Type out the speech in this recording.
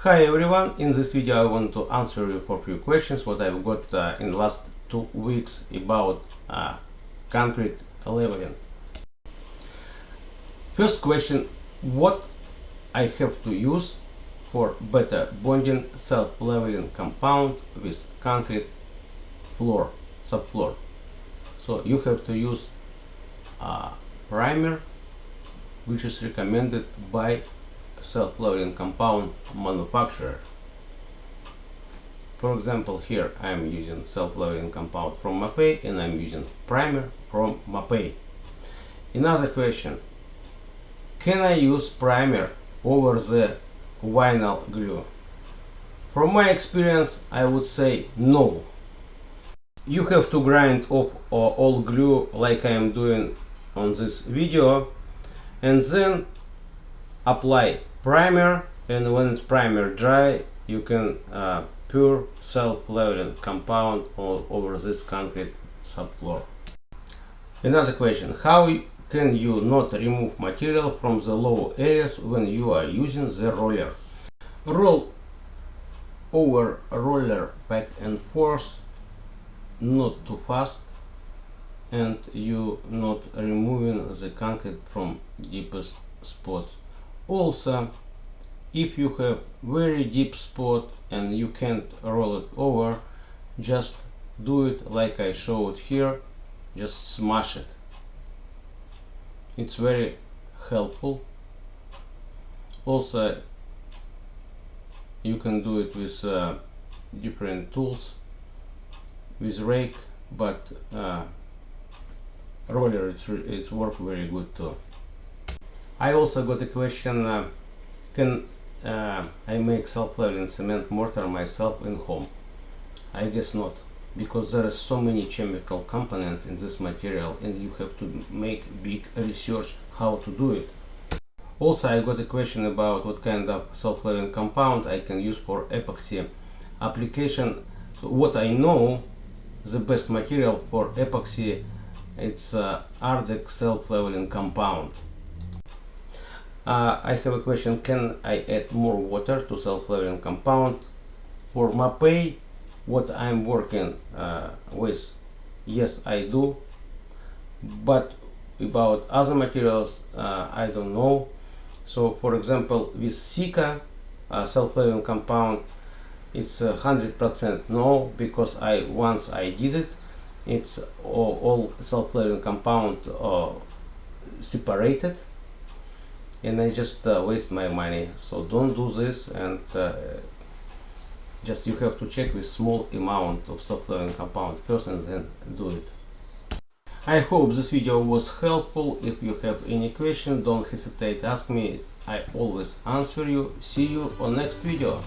Hi everyone, in this video I want to answer you for a few questions what I've got in the last 2 weeks about concrete leveling. First question, what I have to use for better bonding self-leveling compound with concrete floor, subfloor. So you have to use primer which is recommended by self-leveling compound manufacturer. For example, here I am using self-leveling compound from Mapei and I'm using primer from Mapei. Another question, can I use primer over the vinyl glue? From my experience, I would say no. You have to grind off all glue like I am doing on this video, and then apply primer, and when it's primer dry you can pour self-leveling compound all over this concrete subfloor. Another question, how can you not remove material from the low areas when you are using the roller? Roll over roller back and forth, not too fast, and you not removing the concrete from deepest spots. Also, if you have very deep spot and you can't roll it over, just do it like I showed here, just smash it. It's very helpful. Also, you can do it with different tools, with rake, but roller it's work very good too. I also got a question, can I make self-leveling cement mortar myself in home? I guess not, because there are so many chemical components in this material and you have to make big research how to do it. Also, I got a question about what kind of self-leveling compound I can use for epoxy application. So what I know, the best material for epoxy, it's Arctic self-leveling compound. I have a question, can I add more water to self-leveling compound? For Mapei, what I'm working with, yes I do, but about other materials I don't know. So for example, with Sika self-leveling compound, it's 100% no, because once I did it, it's all self-leveling compound separated, and I just waste my money. So don't do this, and just you have to check with small amount of self-leveling compound first and then do it. I hope this video was helpful. If you have any question, don't hesitate to ask me. I always answer you. See you on next video.